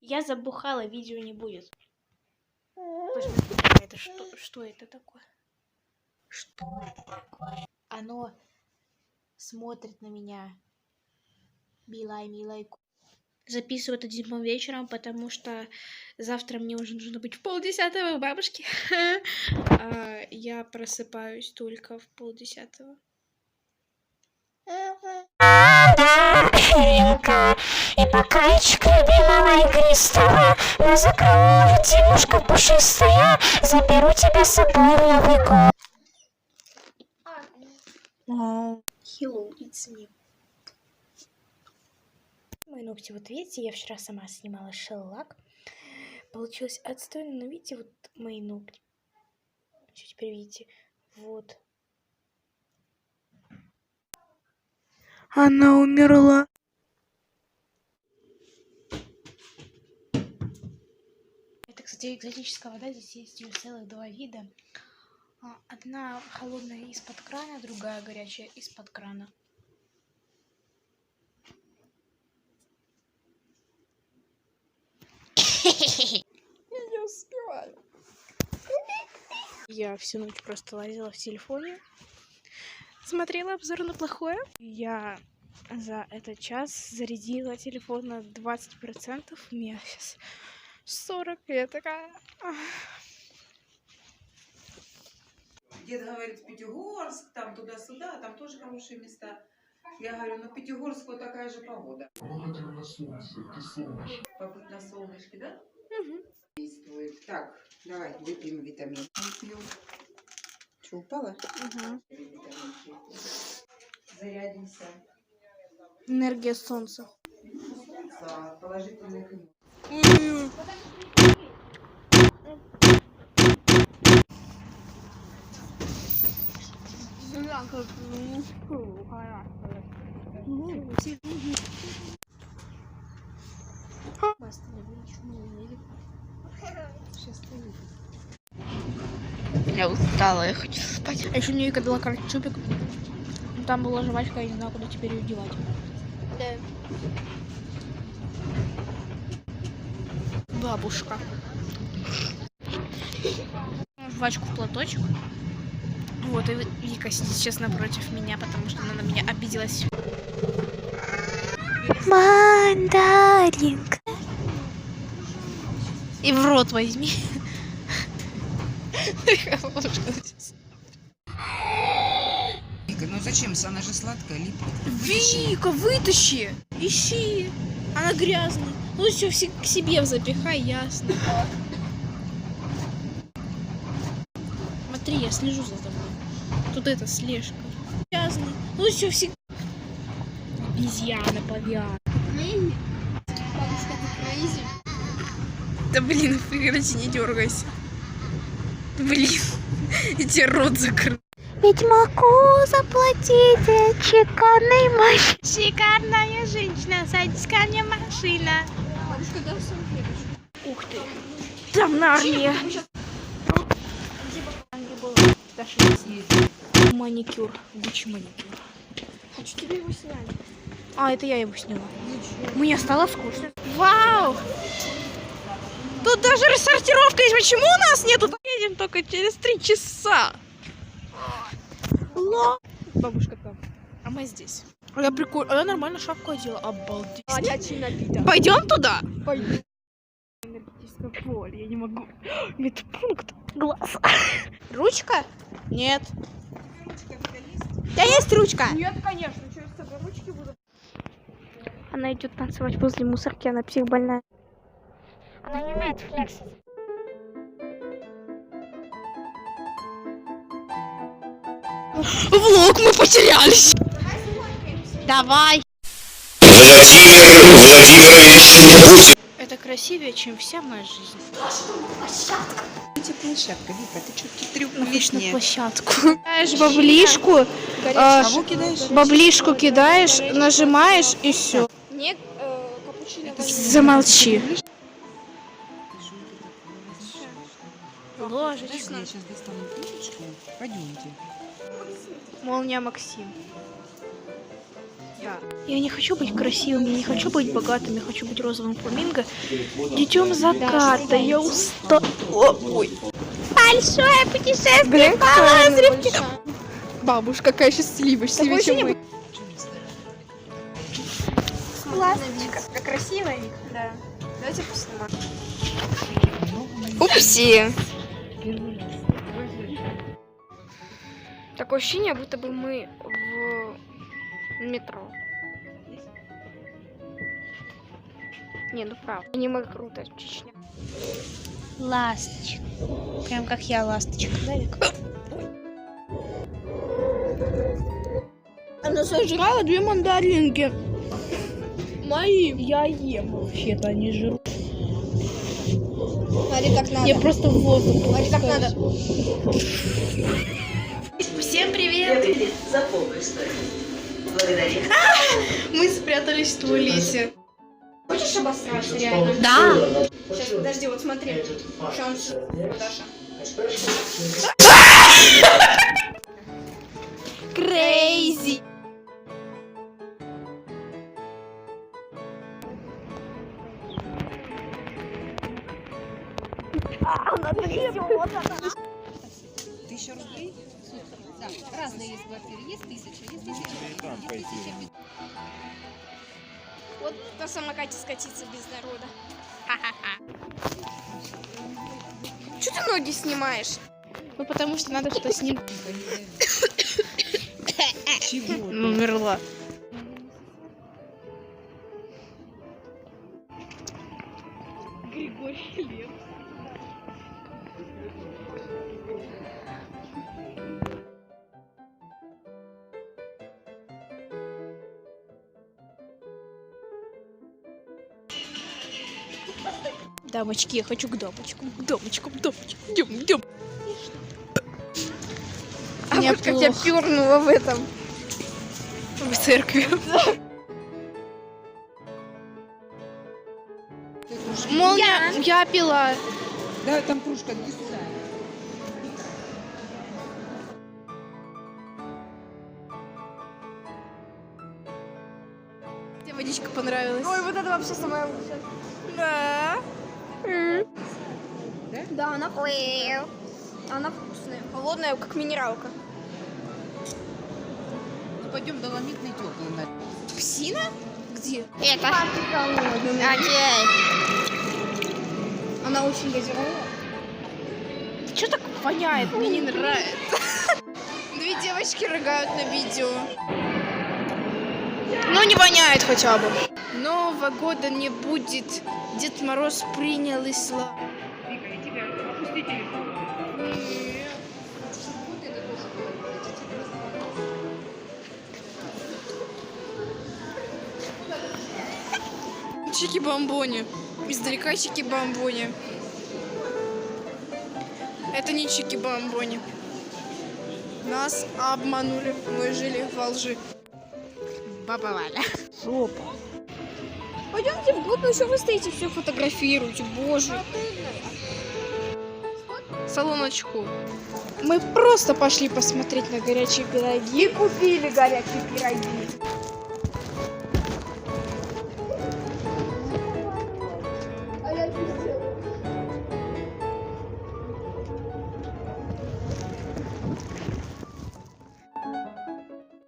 Я забухала, видео не будет. Это что это такое? Что это такое? Оно смотрит на меня. Билай, милай. Записываю это 7 вечером, потому что завтра мне уже нужно быть в 9:30 у бабушки. Я просыпаюсь только в 9:30. И бокальчик любимого игристого. Я закрою, девушка пушистая. Заберу тебя с собой в Новый год. Hello, it's me. Мои ногти, вот видите, я вчера сама снимала шеллак. Получилось отстойно, но видите, вот мои ногти. Теперь видите, вот. Она умерла. Это, кстати, экзотическая вода. Здесь есть ее целых 2 вида. Одна холодная из-под крана, другая горячая из-под крана. Я успеваю. Я всю ночь просто лазила в телефоне, смотрела обзор на плохое. Я за этот час зарядила телефон на 20%. У меня сейчас 40. Я такая... Дед говорит, Пятигорск, там туда-сюда, там тоже хорошие места. Я говорю, ну Пятигорск вот такая же погода. Побыть на солнышке, да? Угу. Действует. Так, давай выпьем витамин. Выпьем. Что, упала? Угу. Зарядимся. Энергия солнца. За положительных эмоций. Я устала, я хочу спать. А еще мне Вика дала чупик. Там была жвачка, я не знаю, куда теперь ее девать. Да. Бабушка. Жвачку в платочек. Вот, и Вика сидит сейчас напротив меня, потому что она на меня обиделась. Мандаринка. И в рот возьми. Вика, ну зачем? Она же сладкая, липкая. Вика, вытащи! Ищи! Она грязная. Ну все, к себе запихай, ясно. Смотри, я слежу за тобой. Тут это слежка. Грязная. Ну все, обезьяна, павиан. Бабушка, ты крейзи? Да блин, прекрати, не дергайся. Блин, я тебе рот закрыл. Ведь могу заплатить шикарной машиной. Шикарная женщина, садись ко мне машина. Бабушка, дай салфеточку. Ух ты. Там Нарния. Маникюр. Гуччи маникюр. Хочу тебе его снять. Это я его сняла. Мне стало скучно. Вау! Тут даже рассортировка есть. Почему у нас нету? Едем только через 3 часа. Бабушка там. А мы здесь. Я прикольно. Я нормально шапку одела. Обалдеть. Пойдем туда? Пойдем. Энергетическое поле. Я не могу. Медпункт. Глаз. Ручка? Нет. Да есть ручка. Нет, конечно. Что я с тобой ручки буду? Она идет танцевать возле мусорки. Она психбольная. Она не умеет флексить. Влог, мы потерялись. Давай. Владимир Владимирович Путин. Это красивее, чем вся моя жизнь. Площадка, Вика, ты что, трюк На лишнее? площадку. Кидаешь баблишку, Кого кидаешь? баблишку кидаешь, нажимаешь и все. Нет, капучино. Замолчи. Ложечка. Я сейчас достану книжечку. Пойдемте. Молния Максим. Я не хочу быть красивым, я не хочу быть богатым, я хочу быть розовым фламинго. Детем заката, я устала. Ой. Большое путешествие по Лазаревке. Бабушка какая счастливая, счастливее, чем мы. Ласточка. Как красивая, Вик. Да. Давайте поснимаем. Упси. Такое ощущение, будто бы мы в метро. Не, ну правда. Аниме круто, Чечня. Ласточка. Прям как я, ласточка. Да, Вик? Она сожрала 2 мандаринки. Мои. Я ем вообще-то, они жрут. Смотри, как надо. Я просто в воздух. Смотри, как надо. Всем привет! За помощь, благодарю. Мы спрятались в туалете. Хочешь обосраться, реально? Да. Сейчас, подожди, вот смотри. Шанс, Даша. Крейзи. Вот на самокате скатиться без народа. Чё ты ноги снимаешь? Ну потому что надо что с ним. Умерла. Григорий Лепс. Дамочки, я хочу к дамочкам, к дамочкам, дамочкам. Идем. А вот как я пёрнула в этом. В церкви. Молния, я пила. Да, там кружка, не сюда. Тебе водичка понравилась? Ой, вот это вообще самое лучшее. Да. Да, она вкусная. Она вкусная. Холодная, как минералка. Ну пойдем доломитный теплый. Псина? Где? Это. Окей. Она очень газированная. Что так воняет? Мне не нравится. 2 девочки рыгают на видео. Ну, не воняет хотя бы. Нового года не будет. Дед Мороз принял ислам. Чики-бомбони. Издалека чики-бомбони. Это не чики-бомбони. Нас обманули. Мы жили во лжи. Баба Валя. Жопа. Пойдемте вглубь, еще вы стоите, все фотографируете, боже. Салоночку. Мы просто пошли посмотреть на горячие пироги. И купили горячие пироги.